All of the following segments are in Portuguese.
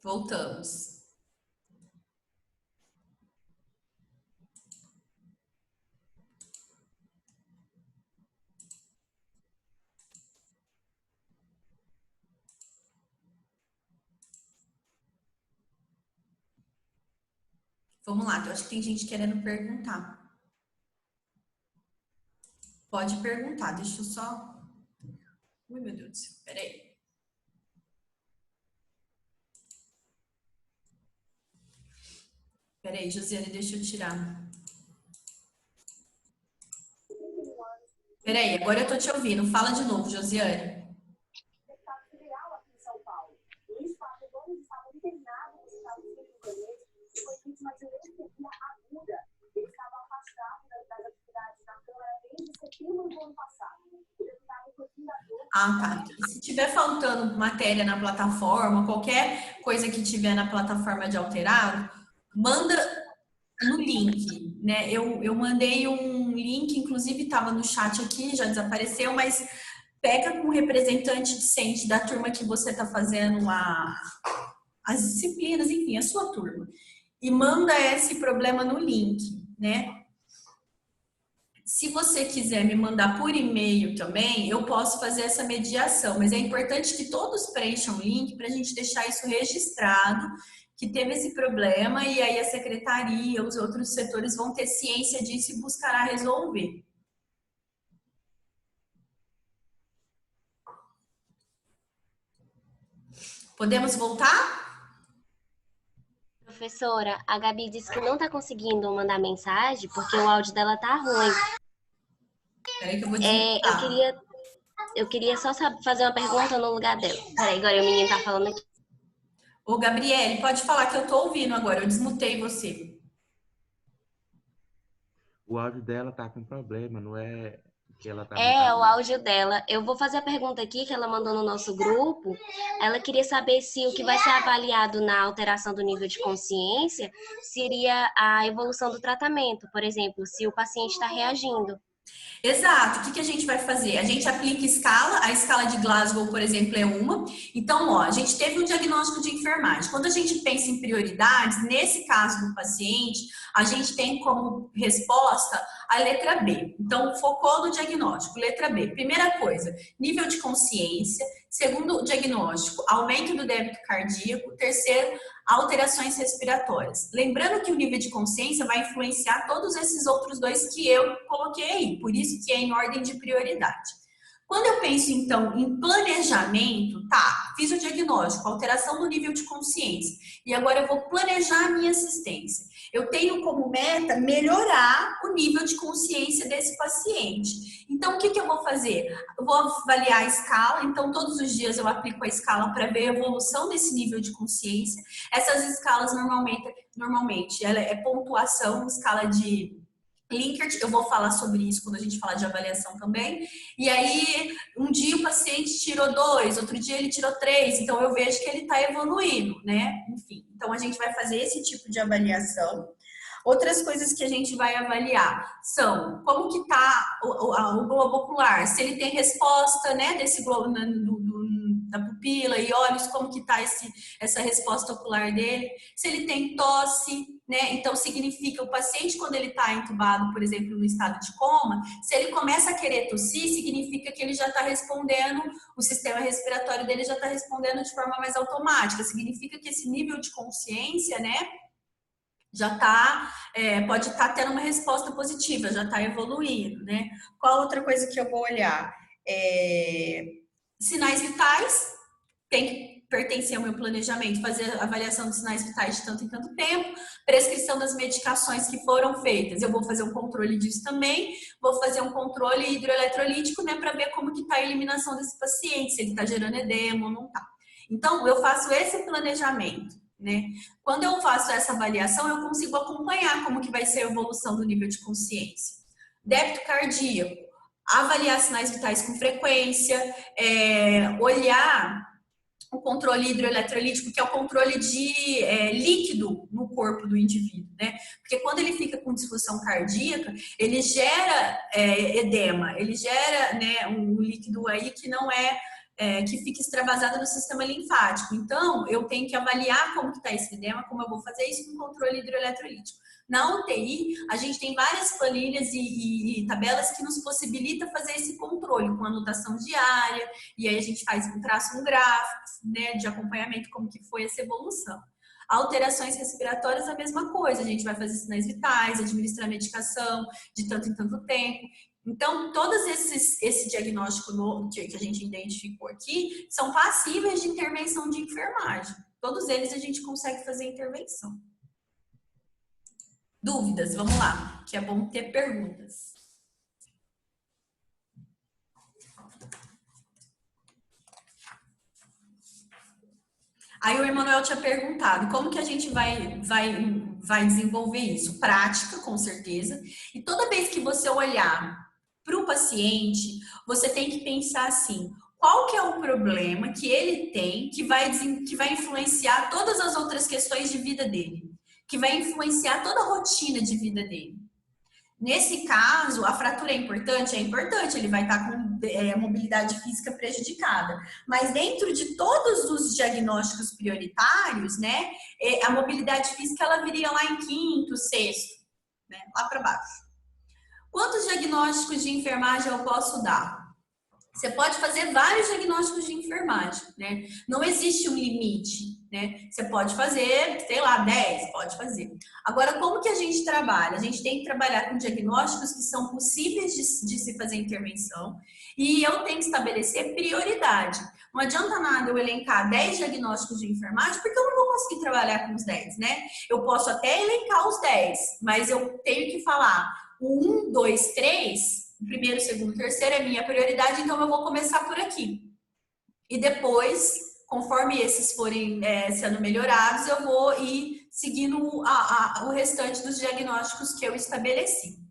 Voltamos. Vamos lá, eu acho que tem gente querendo perguntar. Pode perguntar, deixa eu só... Ui, meu Deus do céu, peraí. Peraí, Josiane, deixa eu tirar. Peraí, agora eu tô te ouvindo. Fala de novo, Josiane. Ah, tá. Se tiver faltando matéria na plataforma, qualquer coisa que tiver na plataforma de alterado, manda no link, né? Eu mandei um link, inclusive estava no chat aqui, já desapareceu, mas pega com o representante discente da turma que você está fazendo as disciplinas, enfim, a sua turma, e manda esse problema no link, né? Se você quiser me mandar por e-mail também, eu posso fazer essa mediação, mas é importante que todos preencham o link para a gente deixar isso registrado, que teve esse problema e aí a secretaria, os outros setores vão ter ciência disso e buscará resolver. Podemos voltar? Professora, a Gabi disse que não está conseguindo mandar mensagem porque o áudio dela tá ruim. Peraí que eu vou desmutar. Eu queria só fazer uma pergunta no lugar dela. Peraí, agora o menino tá falando aqui. Ô, Gabriele, pode falar que eu tô ouvindo agora, eu desmutei você. O áudio dela tá com problema, não é que ela tá muito É, o áudio dela. Eu vou fazer a pergunta aqui que ela mandou no nosso grupo. Ela queria saber se o que vai ser avaliado na alteração do nível de consciência seria a evolução do tratamento. Por exemplo, se o paciente está reagindo. Exato. O que a gente vai fazer? A gente aplica escala, a escala de Glasgow, por exemplo, é uma. Então, ó, a gente teve um diagnóstico de enfermagem. Quando a gente pensa em prioridades, nesse caso do paciente, a gente tem como resposta a letra B. Então, focou no diagnóstico, letra B. Primeira coisa, nível de consciência. Segundo diagnóstico, aumento do débito cardíaco. Terceiro, alterações respiratórias. Lembrando que o nível de consciência vai influenciar todos esses outros dois que eu coloquei aí, por isso que é em ordem de prioridade. Quando eu penso, então, em planejamento, tá, fiz o diagnóstico, alteração do nível de consciência, e agora eu vou planejar a minha assistência. Eu tenho como meta melhorar o nível de consciência desse paciente. Então, o que eu vou fazer? Eu vou avaliar a escala, então todos os dias eu aplico a escala para ver a evolução desse nível de consciência. Essas escalas normalmente ela é pontuação, escala de Likert, eu vou falar sobre isso quando a gente falar de avaliação também. E aí, um dia o paciente tirou 2, outro dia ele tirou 3, então eu vejo que ele está evoluindo, né? Enfim, então a gente vai fazer esse tipo de avaliação. Outras coisas que a gente vai avaliar são como que está o globo ocular, se ele tem resposta, né, desse globo da pupila e olhos, como que está essa resposta ocular dele, se ele tem tosse, né, então significa o paciente quando ele está entubado, por exemplo, no estado de coma, se ele começa a querer tossir, significa que ele já está respondendo, o sistema respiratório dele já está respondendo de forma mais automática, significa que esse nível de consciência, né, já está, pode estar tendo uma resposta positiva, já está evoluindo, né? Qual outra coisa que eu vou olhar? Sinais vitais, tem que pertencer ao meu planejamento, fazer a avaliação dos sinais vitais de tanto em tanto tempo, prescrição das medicações que foram feitas, eu vou fazer um controle disso também, vou fazer um controle hidroeletrolítico, né, para ver como que está a eliminação desse paciente, se ele está gerando edema ou não está. Então, eu faço esse planejamento. Né? Quando eu faço essa avaliação, eu consigo acompanhar como que vai ser a evolução do nível de consciência. Débito cardíaco, avaliar sinais vitais com frequência, olhar o controle hidroeletrolítico, que é o controle de líquido no corpo do indivíduo, né? Porque quando ele fica com disfunção cardíaca, ele gera edema, ele gera, né, um líquido aí que não é que fica extravasada no sistema linfático. Então, eu tenho que avaliar como que está esse edema, como eu vou fazer isso com controle hidroeletrolítico. Na UTI, a gente tem várias planilhas e tabelas que nos possibilitam fazer esse controle com anotação diária, e aí a gente traça um gráfico, né, de acompanhamento, como que foi essa evolução. Alterações respiratórias, a mesma coisa, a gente vai fazer sinais vitais, administrar medicação de tanto em tanto tempo. Então, todos esse diagnóstico novo que a gente identificou aqui são passíveis de intervenção de enfermagem. Todos eles a gente consegue fazer intervenção. Dúvidas? Vamos lá, que é bom ter perguntas. Aí o Emanuel tinha perguntado como que a gente vai desenvolver isso? Prática, com certeza. E toda vez que você olhar para o paciente, você tem que pensar assim, qual que é o problema que ele tem que vai influenciar todas as outras questões de vida dele, que vai influenciar toda a rotina de vida dele. Nesse caso, a fratura é importante, ele vai estar com a mobilidade física prejudicada. Mas dentro de todos os diagnósticos prioritários, né, a mobilidade física ela viria lá em quinto, sexto, né, lá para baixo. Quantos diagnósticos de enfermagem eu posso dar? Você pode fazer vários diagnósticos de enfermagem, né? Não existe um limite, né? Você pode fazer, sei lá, 10, pode fazer. Agora, como que a gente trabalha? A gente tem que trabalhar com diagnósticos que são possíveis de se fazer intervenção e eu tenho que estabelecer prioridade. Não adianta nada eu elencar 10 diagnósticos de enfermagem, porque eu não vou conseguir trabalhar com os 10, né? Eu posso até elencar os 10, mas eu tenho que falar o 1, 2, 3, primeiro, segundo, terceiro é minha prioridade, então eu vou começar por aqui. E depois, conforme esses forem sendo melhorados, eu vou ir seguindo o restante dos diagnósticos que eu estabeleci.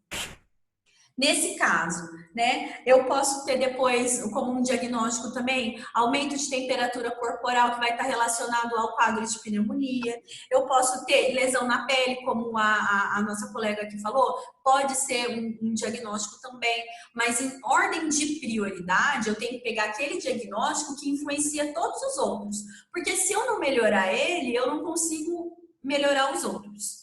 Nesse caso, né, eu posso ter depois, como um diagnóstico também, aumento de temperatura corporal que vai estar relacionado ao quadro de pneumonia. Eu posso ter lesão na pele, como a nossa colega aqui falou, pode ser um diagnóstico também, mas em ordem de prioridade, eu tenho que pegar aquele diagnóstico que influencia todos os outros. Porque se eu não melhorar ele, eu não consigo melhorar os outros.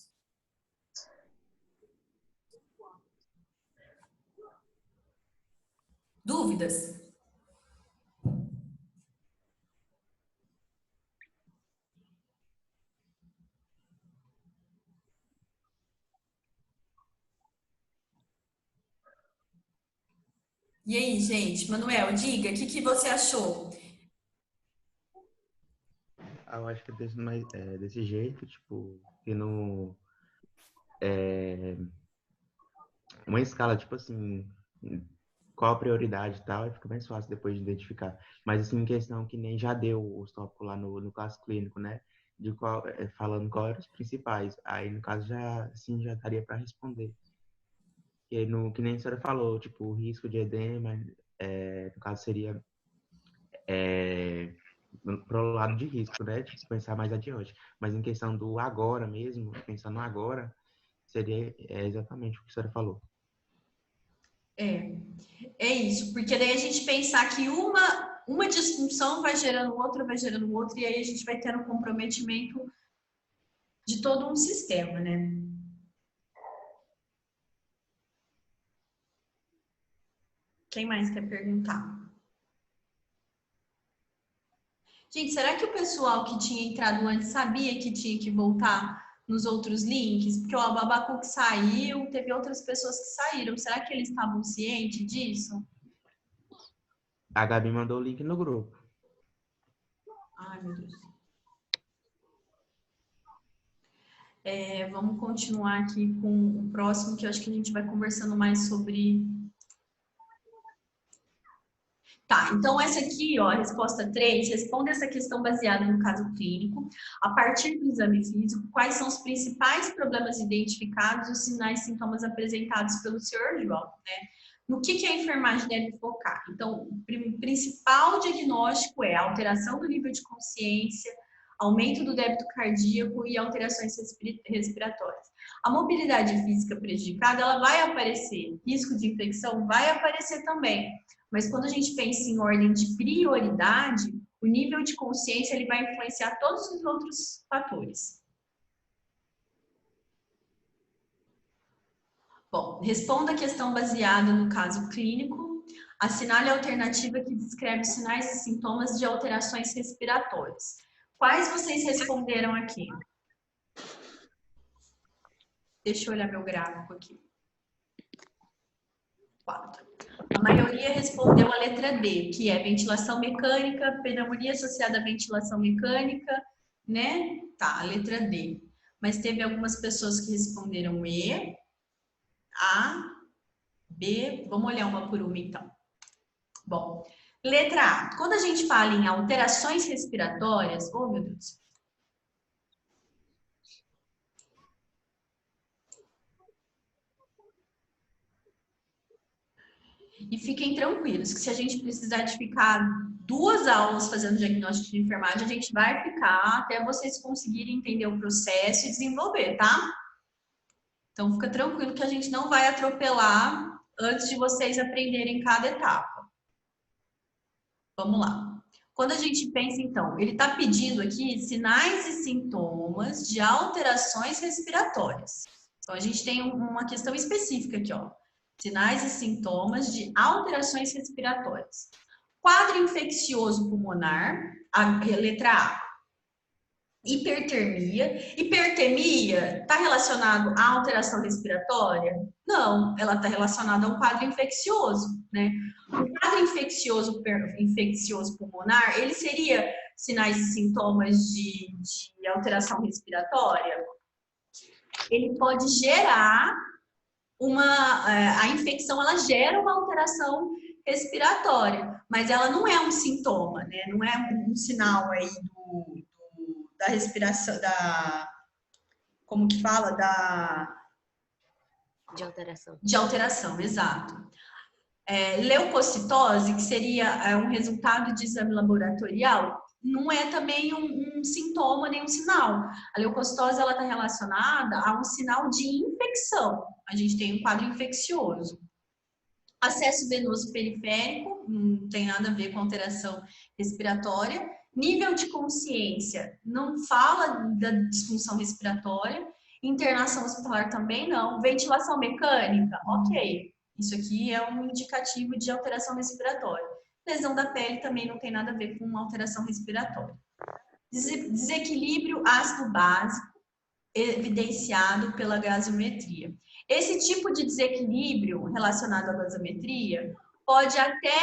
Dúvidas? E aí, gente? Manuel, diga, o que você achou? Eu acho que desse jeito, tipo, tendo uma escala, tipo assim, qual a prioridade e tal, aí fica mais fácil depois de identificar. Mas, assim, em questão que nem já deu os tópicos lá no caso clínico, né? Falando qual eram os principais. Aí, no caso, já daria para responder. E aí, que nem a senhora falou, tipo, o risco de edema, no caso, seria pro lado de risco, né? Tipo, pensar mais adiante. Mas em questão do agora mesmo, pensando no agora, seria exatamente o que a senhora falou. É isso, porque daí a gente pensar que uma disfunção vai gerando outra, e aí a gente vai tendo comprometimento de todo um sistema, né? Quem mais quer perguntar? Gente, será que o pessoal que tinha entrado antes sabia que tinha que voltar nos outros links? Porque o Ababacu que saiu, teve outras pessoas que saíram. Será que eles estavam cientes disso? A Gabi mandou o link no grupo. Ai, meu Deus. Vamos continuar aqui com o próximo, que eu acho que a gente vai conversando mais sobre... Tá, então essa aqui, ó, a resposta 3, responde essa questão baseada no caso clínico. A partir do exame físico, quais são os principais problemas identificados, os sinais e sintomas apresentados pelo Sr. João, né? No que a enfermagem deve focar? Então, o principal diagnóstico é alteração do nível de consciência, aumento do débito cardíaco e alterações respiratórias. A mobilidade física prejudicada, ela vai aparecer, risco de infecção vai aparecer também, Mas quando a gente pensa em ordem de prioridade, o nível de consciência ele vai influenciar todos os outros fatores. Bom, responda a questão baseada no caso clínico. Assinale a alternativa que descreve sinais e sintomas de alterações respiratórias. Quais vocês responderam aqui? Deixa eu olhar meu gráfico aqui. 4. A maioria respondeu a letra D, que é ventilação mecânica, pneumonia associada à ventilação mecânica, né? Tá, a letra D. Mas teve algumas pessoas que responderam E, A, B. Vamos olhar uma por uma, então. Bom, letra A. Quando a gente fala em alterações respiratórias... Oh, meu Deus. E fiquem tranquilos, que se a gente precisar de ficar 2 aulas fazendo diagnóstico de enfermagem, a gente vai ficar até vocês conseguirem entender o processo e desenvolver, tá? Então, fica tranquilo que a gente não vai atropelar antes de vocês aprenderem cada etapa. Vamos lá. Quando a gente pensa, então, ele está pedindo aqui sinais e sintomas de alterações respiratórias. Então, a gente tem uma questão específica aqui, ó. Sinais e sintomas de alterações respiratórias. Quadro infeccioso pulmonar, a letra A. Hipertermia. Hipertermia está relacionado à alteração respiratória? Não, ela está relacionada a um quadro infeccioso, né? O quadro infeccioso pulmonar, ele seria sinais e sintomas de alteração respiratória? Ele pode gerar a infecção, ela gera uma alteração respiratória, mas ela não é um sintoma, né? Não é um sinal aí da respiração, como que fala? De alteração, exato. Leucocitose, que seria um resultado de exame laboratorial, não é também um sintoma nem um sinal. A leucocitose ela está relacionada a um sinal de infecção. A gente tem um quadro infeccioso. Acesso venoso periférico, não tem nada a ver com alteração respiratória. Nível de consciência, não fala da disfunção respiratória. Internação hospitalar também não. Ventilação mecânica, ok. Isso aqui é um indicativo de alteração respiratória. Lesão da pele também não tem nada a ver com uma alteração respiratória. Desequilíbrio ácido básico evidenciado pela gasometria. Esse tipo de desequilíbrio relacionado à gasometria pode até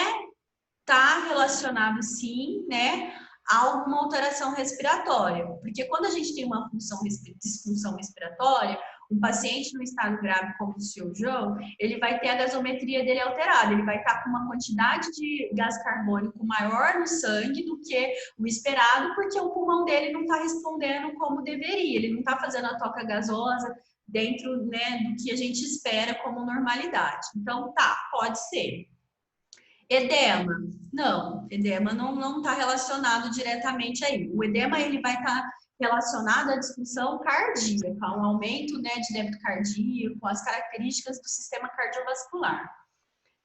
estar relacionado, sim, né, a alguma alteração respiratória. Porque quando a gente tem uma disfunção respiratória, um paciente no estado grave como o seu João, ele vai ter a gasometria dele alterada, ele vai estar com uma quantidade de gás carbônico maior no sangue do que o esperado, porque o pulmão dele não está respondendo como deveria, ele não está fazendo a troca gasosa dentro, né, do que a gente espera como normalidade. Então, tá, pode ser. Edema? Não, edema não está relacionado diretamente aí. O edema ele vai estar relacionado à disfunção cardíaca, a um aumento, né, de débito cardíaco, as características do sistema cardiovascular.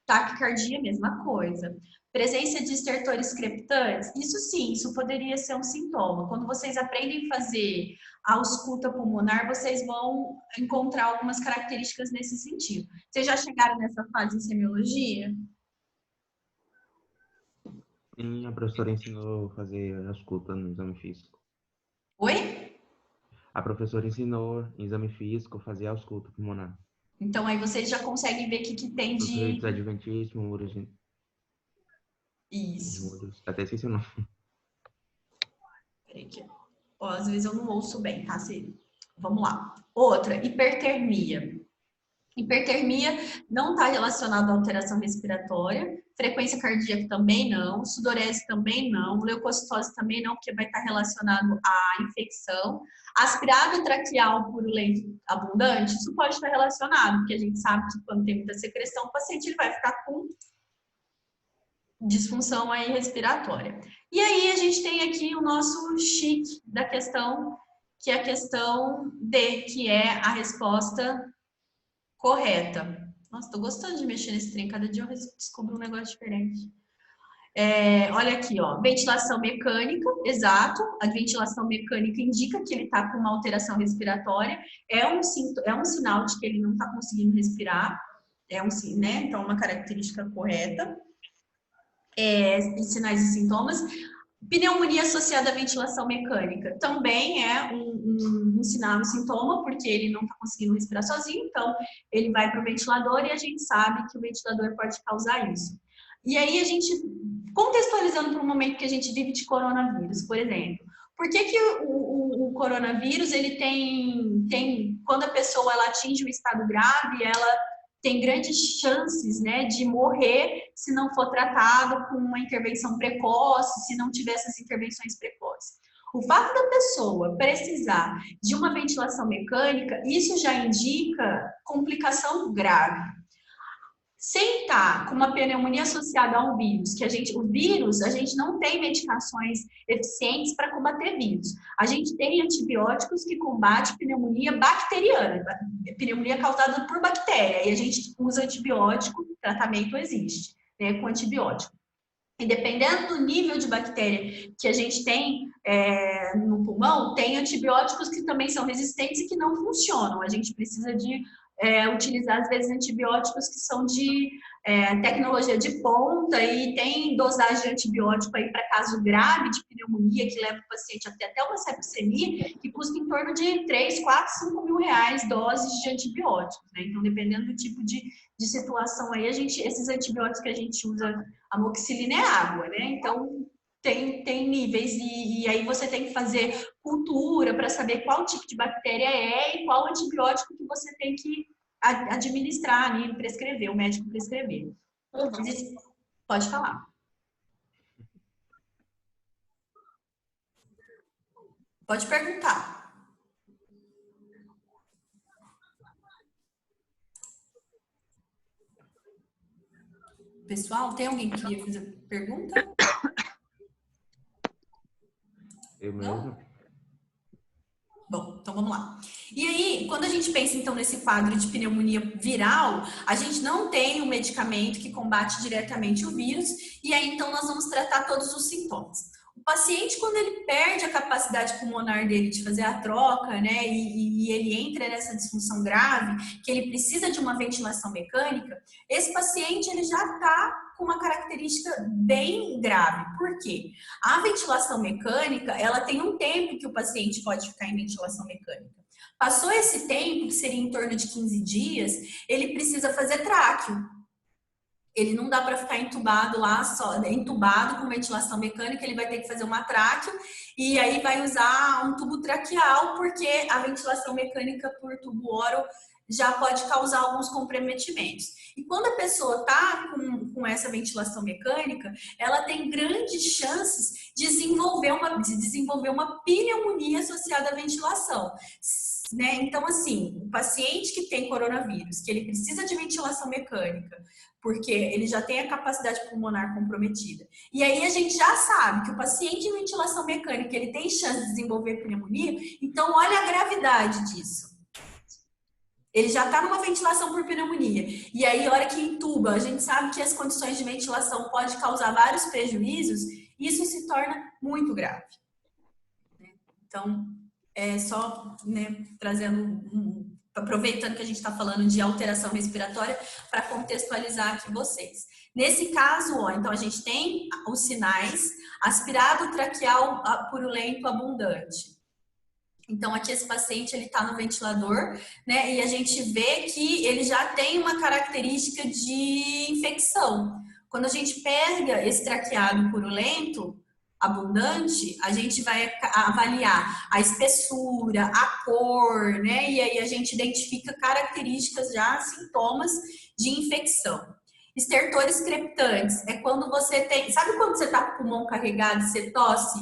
Taquicardia, mesma coisa. Presença de estertores crepitantes? Isso sim, isso poderia ser um sintoma. Quando vocês aprendem a fazer a ausculta pulmonar, vocês vão encontrar algumas características nesse sentido. Vocês já chegaram nessa fase em semiologia? Sim, a professora ensinou a fazer a ausculta no exame físico. Oi? A professora ensinou em exame físico a fazer a ausculta pulmonar. Então aí vocês já conseguem ver o que tem de... Adventíssimo, muros de... Isso. Até esqueci o nome. Peraí aqui. Ó, às vezes eu não ouço bem, tá? Vamos lá. Outra, hipertermia. Hipertermia não está relacionada à alteração respiratória, frequência cardíaca também não, sudorese também não, leucocitose também não, porque vai estar relacionado à infecção. Aspirado traqueal purulento abundante, isso pode estar relacionado, porque a gente sabe que quando tem muita secreção, o paciente ele vai ficar com disfunção aí respiratória. E aí a gente tem aqui o nosso chique da questão, que é a questão D, que é a resposta correta. Nossa, tô gostando de mexer nesse trem. Cada dia eu descubro um negócio diferente. Olha aqui, ó, ventilação mecânica, exato. A ventilação mecânica indica que ele está com uma alteração respiratória. É um sinal de que ele não está conseguindo respirar. Né? Então, uma característica correta. Sinais e sintomas. Pneumonia associada à ventilação mecânica também é um sinal, um sintoma, porque ele não está conseguindo respirar sozinho, então ele vai para o ventilador e a gente sabe que o ventilador pode causar isso. E aí a gente, contextualizando para o momento que a gente vive de coronavírus, por exemplo, por que o coronavírus, ele tem, quando a pessoa ela atinge um estado grave, ela tem grandes chances, né, de morrer se não for tratado com uma intervenção precoce, se não tiver essas intervenções precoces. O fato da pessoa precisar de uma ventilação mecânica, isso já indica complicação grave. Sem estar com uma pneumonia associada a um vírus, o vírus, a gente não tem medicações eficientes para combater vírus. A gente tem antibióticos que combatem pneumonia bacteriana, pneumonia causada por bactéria, e a gente usa antibiótico, tratamento existe, né, com antibiótico. E dependendo do nível de bactéria que a gente tem no pulmão, tem antibióticos que também são resistentes e que não funcionam. A gente precisa de utilizar, às vezes, antibióticos que são de tecnologia de ponta e tem dosagem de antibiótico aí para caso grave de pneumonia, que leva o paciente até uma septicemia, que custa em torno de 3, 4, 5 mil reais doses de antibióticos, né? Então, dependendo do tipo de situação aí, esses antibióticos que a gente usa, amoxicilina é água, né? Então, tem níveis e aí você tem que fazer cultura para saber qual tipo de bactéria e qual antibiótico que você tem que administrar ali, prescrever, o médico prescrever. Pode falar. Pode perguntar. Pessoal, tem alguém que queria fazer pergunta? Eu mesmo. Não? Bom, então vamos lá. E aí, quando a gente pensa então nesse quadro de pneumonia viral, a gente não tem um medicamento que combate diretamente o vírus, e aí então nós vamos tratar todos os sintomas. O paciente, quando ele perde a capacidade pulmonar dele de fazer a troca, né, e ele entra nessa disfunção grave, que ele precisa de uma ventilação mecânica, esse paciente ele já está com uma característica bem grave. Por quê? A ventilação mecânica, ela tem um tempo que o paciente pode ficar em ventilação mecânica. Passou esse tempo, que seria em torno de 15 dias, ele precisa fazer tráqueo. Ele não dá para ficar entubado lá, entubado com ventilação mecânica, ele vai ter que fazer uma tráqueo e aí vai usar um tubo traqueal, porque a ventilação mecânica por tubo oro já pode causar alguns comprometimentos. E quando a pessoa está com essa ventilação mecânica, ela tem grandes chances de desenvolver uma pneumonia associada à ventilação. Né? Então, assim, o paciente que tem coronavírus, que ele precisa de ventilação mecânica, porque ele já tem a capacidade pulmonar comprometida. E aí a gente já sabe que o paciente em ventilação mecânica, ele tem chance de desenvolver pneumonia, então olha a gravidade disso. Ele já está numa ventilação por pneumonia. E aí, a hora que entuba, a gente sabe que as condições de ventilação podem causar vários prejuízos, isso se torna muito grave. Então, é só, né, aproveitando que a gente está falando de alteração respiratória, para contextualizar aqui vocês. Nesse caso, ó, então a gente tem os sinais: aspirado traqueal purulento abundante. Então, aqui esse paciente, ele está no ventilador, né? E a gente vê que ele já tem uma característica de infecção. Quando a gente pega esse traqueado purulento abundante, a gente vai avaliar a espessura, a cor, né? E aí a gente identifica características já, sintomas de infecção. Estertores crepitantes é quando você tem... Sabe quando você está com o pulmão carregado e você tosse?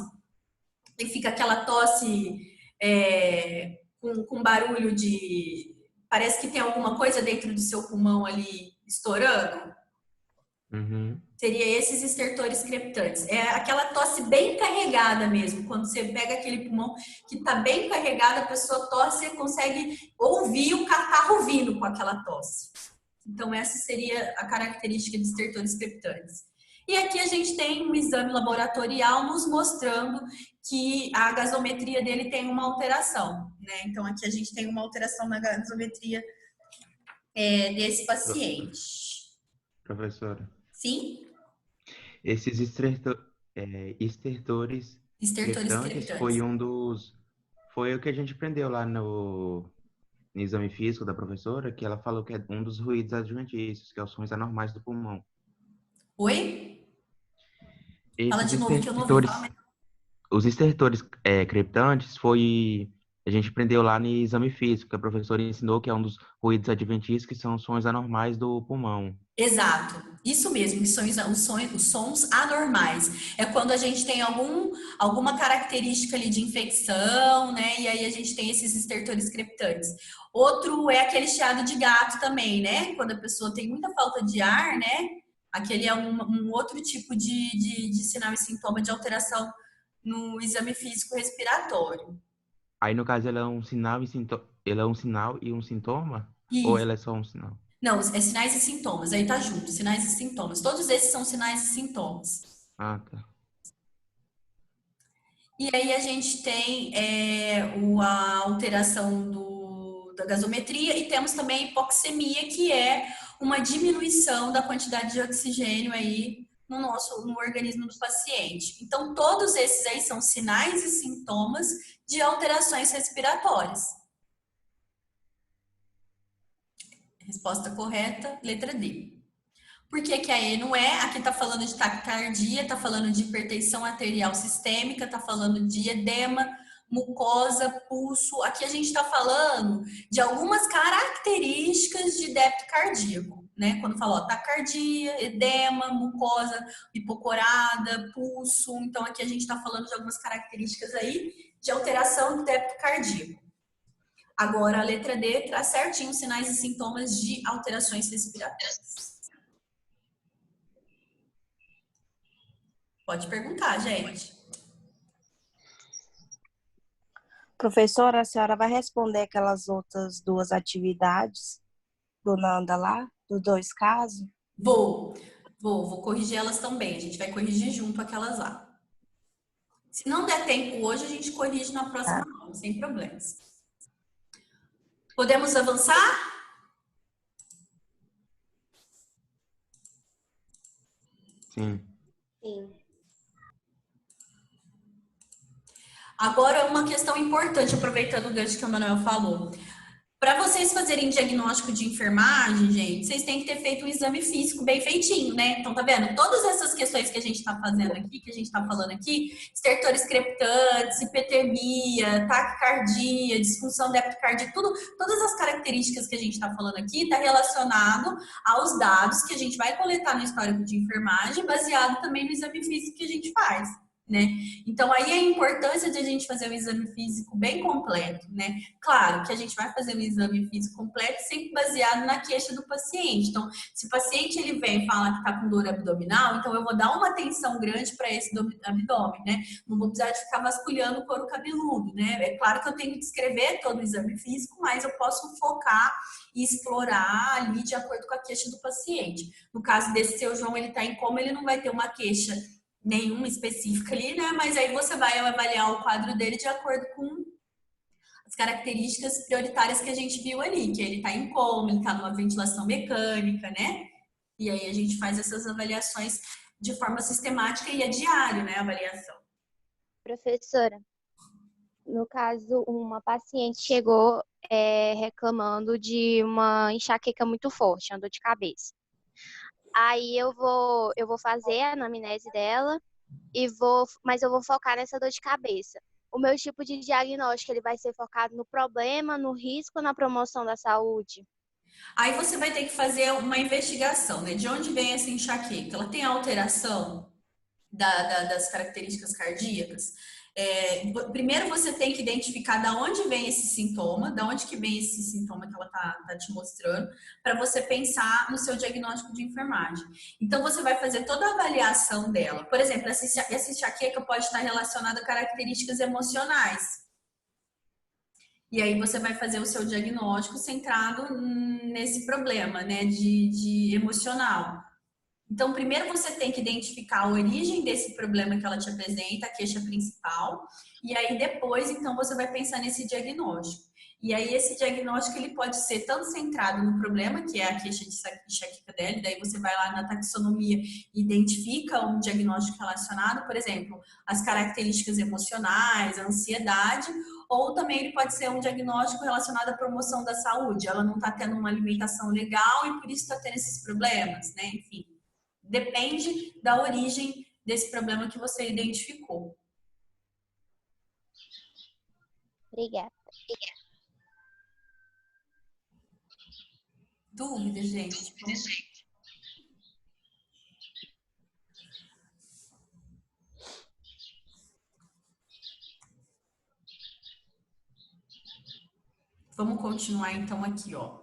E fica aquela tosse... com barulho de... Parece que tem alguma coisa dentro do seu pulmão ali estourando. Uhum. Seria esses estertores crepitantes. É aquela tosse bem carregada mesmo. Quando você pega aquele pulmão que está bem carregado, a pessoa tosse e consegue ouvir o catarro vindo com aquela tosse. Então, essa seria a característica de estertores creptantes. E aqui a gente tem um exame laboratorial nos mostrando que a gasometria dele tem uma alteração, né? Então, aqui a gente tem uma alteração na gasometria desse paciente. Professora, Sim? esses estertores Estertores creptantes creptantes. foi o que a gente aprendeu lá no exame físico da professora, que ela falou que é um dos ruídos adventícios, que é os sons anormais do pulmão. Oi? Fala Esses de novo que eu não ouvi. Fala mais. os estertores creptantes a gente aprendeu lá no exame físico, que a professora ensinou que é um dos ruídos adventícios, que são os sons anormais do pulmão. Exato, isso mesmo, que são os sons anormais. É quando a gente tem alguma característica ali de infecção, né? E aí a gente tem esses estertores crepitantes. Outro é aquele chiado de gato também, né? Quando a pessoa tem muita falta de ar, né? Aquele é um outro tipo de sinal e sintoma de alteração no exame físico respiratório. Aí, no caso, ela é um sinal ela é um sinal e um sintoma? Ou Isso. ela é só um sinal? Não, é sinais e sintomas, aí tá junto, sinais e sintomas. Todos esses são sinais e sintomas. Ah, tá. E aí a gente tem a alteração da gasometria e temos também a hipoxemia, que é uma diminuição da quantidade de oxigênio aí no organismo do paciente. Então, todos esses aí são sinais e sintomas de alterações respiratórias. Resposta correta, letra D. Por que que a E não é? Aqui está falando de taquicardia, está falando de hipertensão arterial sistêmica, está falando de edema, mucosa, pulso. Aqui a gente está falando de algumas características de débito cardíaco, né? Quando fala taquicardia, edema, mucosa hipocorada, pulso. Então aqui a gente está falando de algumas características aí de alteração do débito cardíaco. Agora a letra D traz certinho sinais e sintomas de alterações respiratórias. Pode perguntar, gente. Professora, a senhora vai responder aquelas outras duas atividades do Nanda lá, dos dois casos? Vou corrigir elas também. A gente vai corrigir junto aquelas lá. Se não der tempo hoje, a gente corrige na próxima aula, sem problemas. Podemos avançar? Sim. Sim. Agora, uma questão importante, aproveitando o gancho que o Manuel falou. Para vocês fazerem diagnóstico de enfermagem, gente, vocês têm que ter feito um exame físico bem feitinho, né? Então, tá vendo? Todas essas questões que a gente está fazendo aqui, que a gente está falando aqui, estertores crepitantes, hipertermia, taquicardia, disfunção débito cardíaco, todas as características que a gente está falando aqui está relacionado aos dados que a gente vai coletar no histórico de enfermagem, baseado também no exame físico que a gente faz, né? Então, aí a importância de a gente fazer um exame físico bem completo, né? Claro que a gente vai fazer um exame físico completo sempre baseado na queixa do paciente. Então, se o paciente ele vem e fala que está com dor abdominal, então eu vou dar uma atenção grande para esse abdômen, né? Não vou precisar de ficar vasculhando o couro cabeludo, né? É claro que eu tenho que descrever todo o exame físico, mas eu posso focar e explorar ali de acordo com a queixa do paciente. No caso desse seu João, ele está em coma, ele não vai ter uma queixa nenhuma específica ali, né? Mas aí você vai avaliar o quadro dele de acordo com as características prioritárias que a gente viu ali, que ele tá em coma, ele tá numa ventilação mecânica, né? E aí a gente faz essas avaliações de forma sistemática e é diário, né, a avaliação. Professora, no caso, uma paciente chegou reclamando de uma enxaqueca muito forte, uma dor de cabeça. Aí eu vou fazer a anamnese dela mas eu vou focar nessa dor de cabeça. O meu tipo de diagnóstico, ele vai ser focado no problema, no risco ou na promoção da saúde? Aí você vai ter que fazer uma investigação, né? De onde vem essa enxaqueca? Ela tem alteração das características cardíacas? Primeiro você tem que identificar da onde vem esse sintoma, da onde que vem esse sintoma que ela tá te mostrando, para você pensar no seu diagnóstico de enfermagem. Então você vai fazer toda a avaliação dela. Por exemplo, essa enxaqueca pode estar relacionada a características emocionais. E aí você vai fazer o seu diagnóstico centrado nesse problema, né, de emocional. Então, primeiro você tem que identificar a origem desse problema que ela te apresenta, a queixa principal, e aí depois, então, você vai pensar nesse diagnóstico. E aí esse diagnóstico ele pode ser tanto centrado no problema, que é a queixa de enxaqueca dela, daí você vai lá na taxonomia e identifica um diagnóstico relacionado, por exemplo, as características emocionais, a ansiedade, ou também ele pode ser um diagnóstico relacionado à promoção da saúde. Ela não está tendo uma alimentação legal e por isso está tendo esses problemas, né? Enfim. Depende da origem desse problema que você identificou. Obrigada. Dúvida, gente? Vamos continuar então aqui, ó.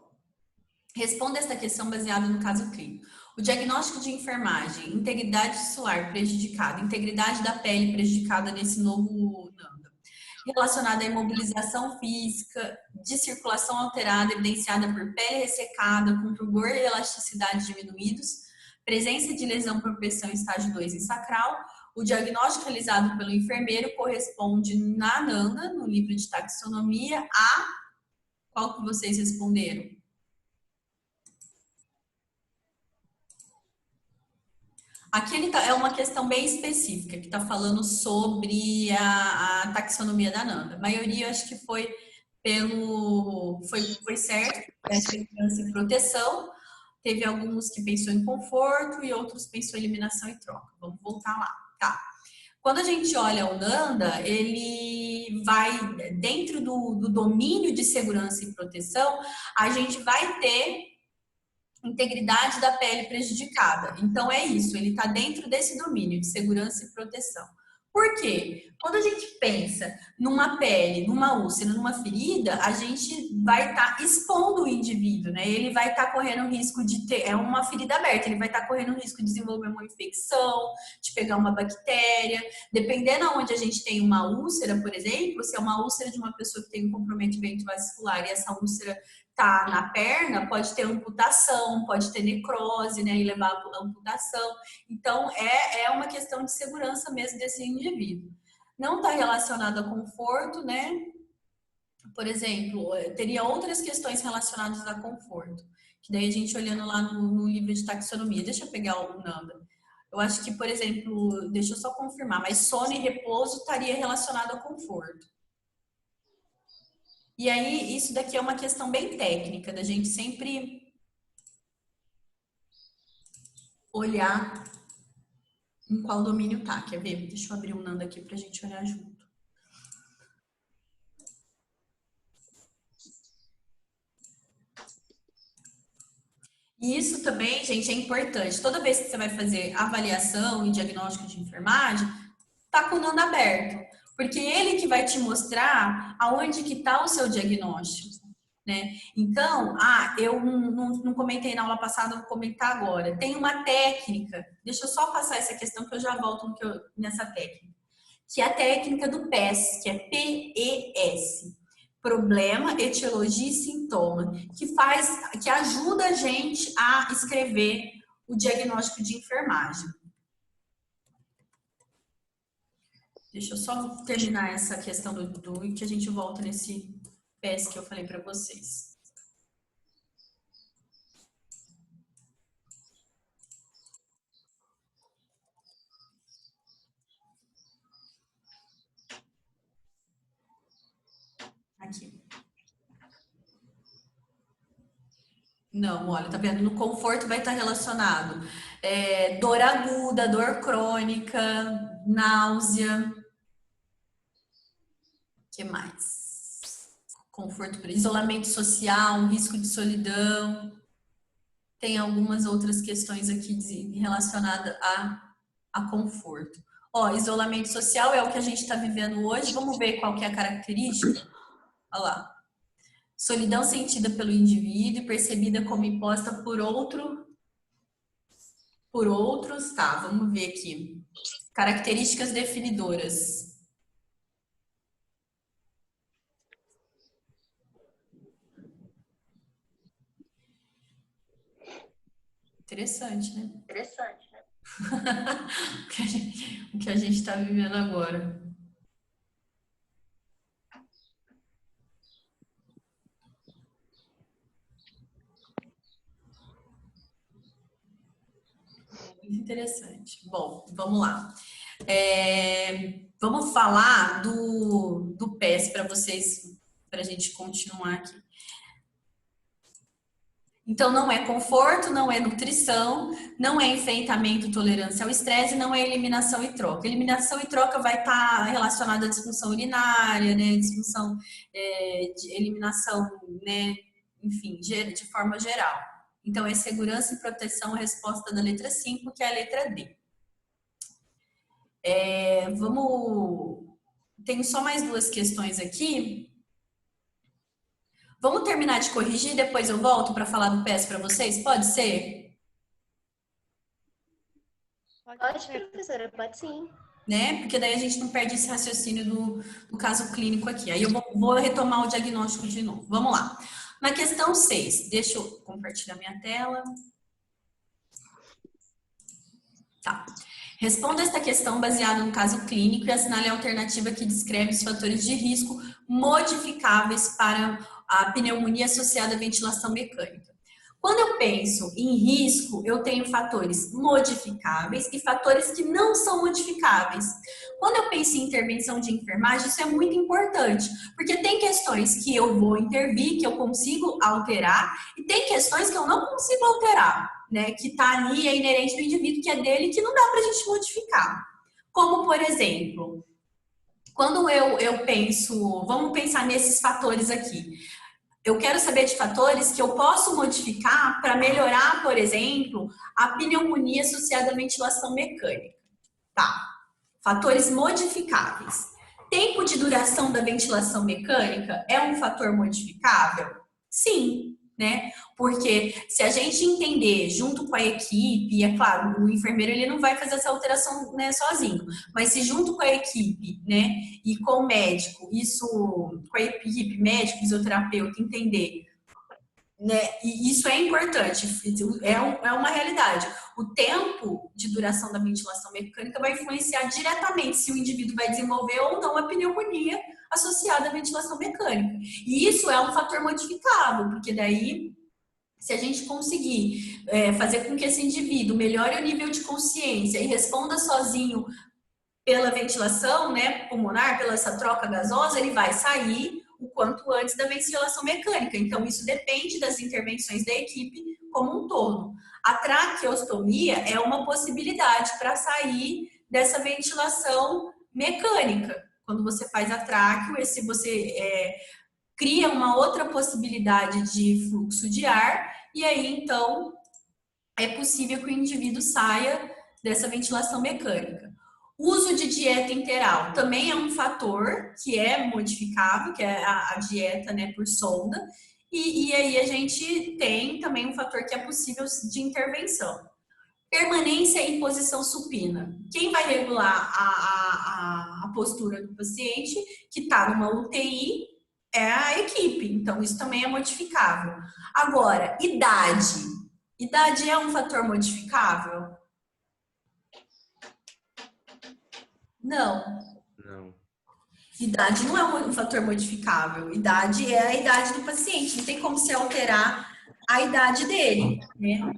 Responda esta questão baseada no caso clínico. O diagnóstico de enfermagem, integridade solar prejudicada, integridade da pele prejudicada nesse novo NANDA, relacionada à imobilização física, de circulação alterada, evidenciada por pele ressecada, com rubor e elasticidade diminuídos, presença de lesão por pressão estágio 2 em sacral. O diagnóstico realizado pelo enfermeiro corresponde na NANDA, no livro de taxonomia, a qual que vocês responderam? Aqui é uma questão bem específica, que está falando sobre a taxonomia da NANDA. A maioria, eu acho que foi certo, segurança e proteção. Teve alguns que pensou em conforto e outros pensou em eliminação e troca. Vamos voltar lá, tá? Quando a gente olha o NANDA, ele vai, dentro do domínio de segurança e proteção, a gente vai ter integridade da pele prejudicada. Então, é isso, ele está dentro desse domínio de segurança e proteção. Por quê? Quando a gente pensa numa pele, numa úlcera, numa ferida, a gente vai estar expondo o indivíduo, né? Ele vai estar correndo risco de ter, é uma ferida aberta, ele vai estar correndo risco de desenvolver uma infecção, de pegar uma bactéria. Dependendo aonde a gente tem uma úlcera, por exemplo, se é uma úlcera de uma pessoa que tem um comprometimento vascular e essa úlcera tá na perna, pode ter amputação, pode ter necrose, né, e levar a amputação. Então, é uma questão de segurança mesmo desse indivíduo. Não está relacionado a conforto, né? Por exemplo, teria outras questões relacionadas a conforto, que daí a gente olhando lá no livro de taxonomia. Deixa eu pegar o NANDA. Eu acho que, por exemplo, deixa eu só confirmar, mas sono e repouso estaria relacionado a conforto. E aí, isso daqui é uma questão bem técnica, da gente sempre olhar em qual domínio tá. Quer ver? Deixa eu abrir um NANDA aqui pra gente olhar junto. E isso também, gente, é importante. Toda vez que você vai fazer avaliação e diagnóstico de enfermagem, tá com o NANDA aberto. Porque ele que vai te mostrar aonde que tá o seu diagnóstico, né? Então, eu não comentei na aula passada, vou comentar agora. Tem uma técnica, deixa eu só passar essa questão que eu já volto nessa técnica, que é a técnica do PES, que é PES. Problema, etiologia e sintoma, que ajuda a gente a escrever o diagnóstico de enfermagem. Deixa eu só terminar essa questão do que a gente volta nesse PES que eu falei para vocês. Aqui. Não, olha, tá vendo? No conforto vai estar relacionado dor aguda, dor crônica, náusea. O que mais? Conforto, isolamento social, risco de solidão. Tem algumas outras questões aqui relacionadas a conforto. Ó, isolamento social é o que a gente está vivendo hoje. Vamos ver qual que é a característica? Olha lá. Solidão sentida pelo indivíduo e percebida como imposta por outros. Tá, vamos ver aqui. Características definidoras. Interessante, né? Interessante, né? O que a gente está vivendo agora. Muito interessante. Bom, vamos lá. Vamos falar do PES para vocês, para a gente continuar aqui. Então, não é conforto, não é nutrição, não é enfrentamento, tolerância ao estresse, não é eliminação e troca. Eliminação e troca vai estar relacionada à disfunção urinária, né? Disfunção de eliminação, né? Enfim, de forma geral. Então, é segurança e proteção, a resposta da letra 5, que é a letra D. Tenho só mais 2 questões aqui. Vamos terminar de corrigir, depois eu volto para falar do PES para vocês? Pode ser? Pode, professora, pode sim. Né? Porque daí a gente não perde esse raciocínio do caso clínico aqui. Aí eu vou retomar o diagnóstico de novo. Vamos lá. Na questão 6, deixa eu compartilhar minha tela. Tá. Responda esta questão baseada no caso clínico e assinale a alternativa que descreve os fatores de risco modificáveis para a pneumonia associada à ventilação mecânica. Quando eu penso em risco, eu tenho fatores modificáveis e fatores que não são modificáveis. Quando eu penso em intervenção de enfermagem, isso é muito importante, porque tem questões que eu vou intervir, que eu consigo alterar, e tem questões que eu não consigo alterar, né? Que está ali, é inerente do indivíduo, que é dele, que não dá para a gente modificar. Como, por exemplo, quando eu penso, vamos pensar nesses fatores aqui. Eu quero saber de fatores que eu posso modificar para melhorar, por exemplo, a pneumonia associada à ventilação mecânica. Tá. Fatores modificáveis. Tempo de duração da ventilação mecânica é um fator modificável? Sim, né? Porque se a gente entender junto com a equipe, é claro, o enfermeiro ele não vai fazer essa alteração, né, sozinho, mas se junto com a equipe, né, e com o médico, isso, com a equipe, médico, fisioterapeuta, entender, né, e isso é importante, é uma realidade. O tempo de duração da ventilação mecânica vai influenciar diretamente se o indivíduo vai desenvolver ou não a pneumonia associada à ventilação mecânica. E isso é um fator modificável, porque daí, se a gente conseguir fazer com que esse indivíduo melhore o nível de consciência e responda sozinho pela ventilação, né, pulmonar, pela essa troca gasosa, ele vai sair o quanto antes da ventilação mecânica. Então, isso depende das intervenções da equipe como um todo. A traqueostomia é uma possibilidade para sair dessa ventilação mecânica. Quando você faz a tráqueo, você cria uma outra possibilidade de fluxo de ar e aí, então, é possível que o indivíduo saia dessa ventilação mecânica. Uso de dieta enteral também é um fator que é modificável, que é a dieta, né, por sonda, e aí a gente tem também um fator que é possível de intervenção. Permanência em posição supina. Quem vai regular a postura do paciente que está numa UTI é a equipe, então isso também é modificável. Agora, idade. Idade é um fator modificável? Não. Não. Idade não é um fator modificável. Idade é a idade do paciente. Não tem como se alterar a idade dele, né?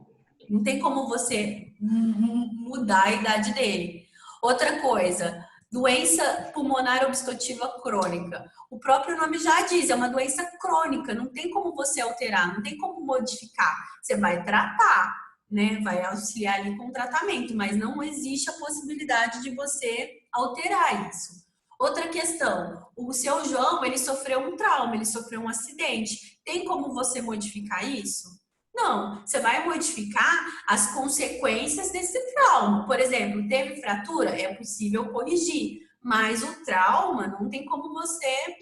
Não tem como você mudar a idade dele. Outra coisa, doença pulmonar obstrutiva crônica. O próprio nome já diz, é uma doença crônica. Não tem como você alterar, não tem como modificar. Você vai tratar, né? Vai auxiliar ali com o tratamento, mas não existe a possibilidade de você alterar isso. Outra questão, o seu João, ele sofreu um trauma, ele sofreu um acidente. Tem como você modificar isso? Não, você vai modificar as consequências desse trauma. Por exemplo, teve fratura? É possível corrigir, mas o trauma não tem como você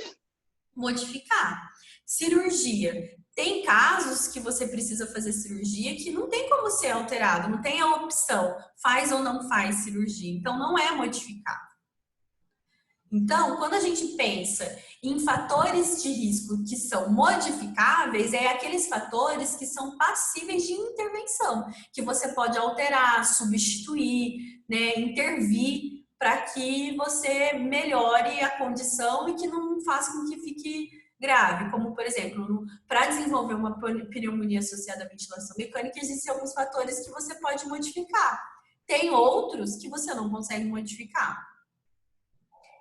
modificar. Cirurgia. Tem casos que você precisa fazer cirurgia que não tem como ser alterado, não tem a opção, faz ou não faz cirurgia. Então, não é modificável. Então, quando a gente pensa em fatores de risco que são modificáveis, é aqueles fatores que são passíveis de intervenção, que você pode alterar, substituir, né, intervir para que você melhore a condição e que não faça com que fique grave, como, por exemplo, para desenvolver uma pneumonia associada à ventilação mecânica, existem alguns fatores que você pode modificar. Tem outros que você não consegue modificar.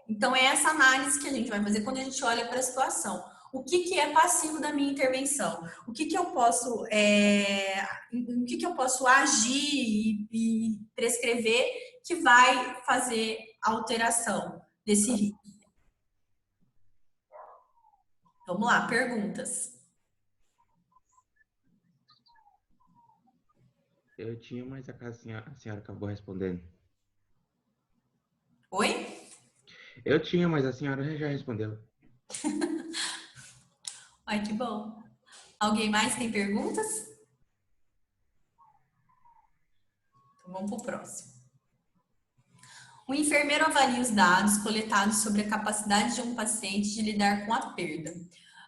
Então, é essa análise que a gente vai fazer quando a gente olha para a situação. O que é passivo da minha intervenção? O que eu posso agir e prescrever que vai fazer a alteração desse risco? Vamos lá, perguntas. Eu tinha, mas a senhora acabou respondendo. Oi? Eu tinha, mas a senhora já respondeu. Ai, que bom. Alguém mais tem perguntas? Então vamos para o próximo. O enfermeiro avalia os dados coletados sobre a capacidade de um paciente de lidar com a perda.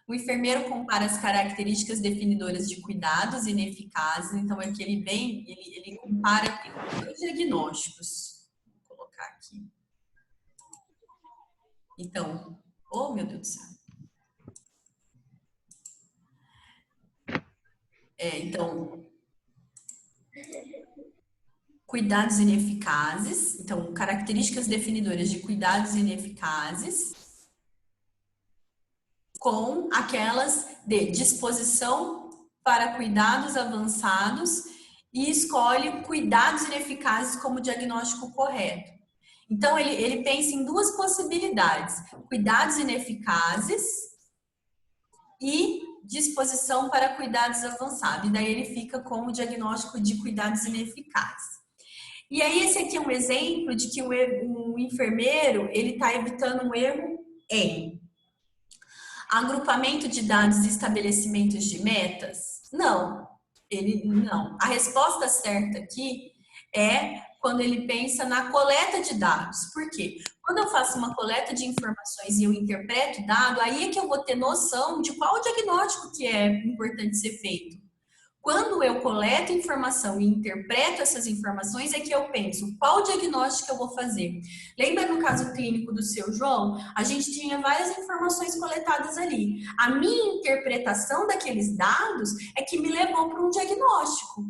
O enfermeiro compara as características definidoras de cuidados ineficazes. Então, aqui ele compara dois diagnósticos. Vou colocar aqui. Então, oh meu Deus do céu. Então, cuidados ineficazes. Então, características definidoras de cuidados ineficazes com aquelas de disposição para cuidados avançados e escolhe cuidados ineficazes como diagnóstico correto. Então, ele pensa em duas possibilidades: cuidados ineficazes e disposição para cuidados avançados. E daí ele fica com o diagnóstico de cuidados ineficazes. E aí, esse aqui é um exemplo de que o enfermeiro, ele está evitando um erro em agrupamento de dados e estabelecimentos de metas? Não. Não. A resposta certa aqui é quando ele pensa na coleta de dados. Por quê? Quando eu faço uma coleta de informações e eu interpreto o dado, aí é que eu vou ter noção de qual diagnóstico que é importante ser feito. Quando eu coleto informação e interpreto essas informações, é que eu penso qual diagnóstico eu vou fazer. Lembra no caso clínico do seu João? A gente tinha várias informações coletadas ali. A minha interpretação daqueles dados é que me levou para um diagnóstico.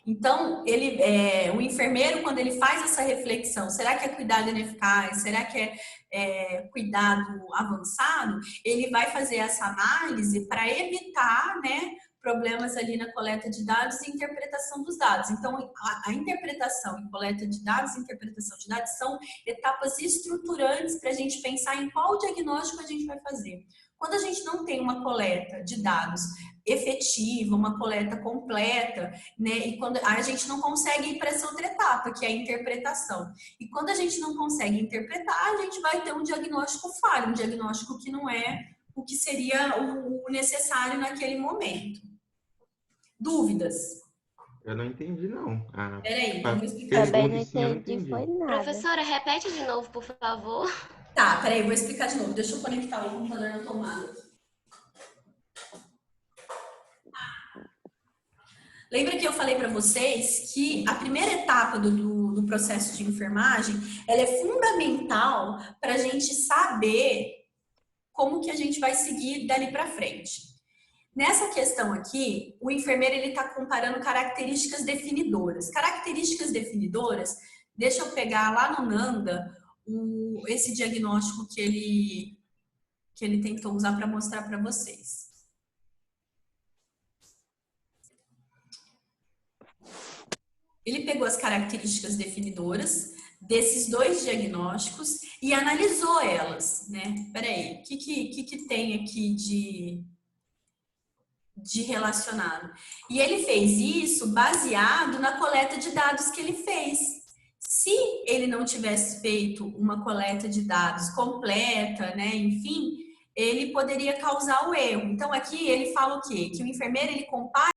Então, o enfermeiro, quando ele faz essa reflexão, será que é cuidado ineficaz? Será que é cuidado avançado? Ele vai fazer essa análise para evitar, né, problemas ali na coleta de dados e interpretação dos dados. Então, a interpretação e coleta de dados e interpretação de dados são etapas estruturantes para a gente pensar em qual diagnóstico a gente vai fazer. Quando a gente não tem uma coleta de dados efetiva, uma coleta completa, né? E quando a gente não consegue ir para essa outra etapa, que é a interpretação. E quando a gente não consegue interpretar, a gente vai ter um diagnóstico falho, um diagnóstico que não é o que seria o necessário naquele momento. Dúvidas? Eu não entendi, não. Peraí, então vou explicar. Também não entendi, foi nada. Professora, repete de novo, por favor. Tá, peraí, vou explicar de novo. Deixa eu conectar o computador na tomada. Lembra que eu falei para vocês que a primeira etapa do processo de enfermagem, ela é fundamental para a gente saber como que a gente vai seguir dali para frente. Nessa questão aqui, o enfermeiro ele está comparando características definidoras. Características definidoras, deixa eu pegar lá no NANDA esse diagnóstico que ele tentou usar para mostrar para vocês. Ele pegou as características definidoras desses dois diagnósticos e analisou elas, né? Peraí, o que tem aqui de relacionado? E ele fez isso baseado na coleta de dados que ele fez. Se ele não tivesse feito uma coleta de dados completa, né? Enfim, ele poderia causar o erro. Então, aqui ele fala o quê? Que o enfermeiro, ele compara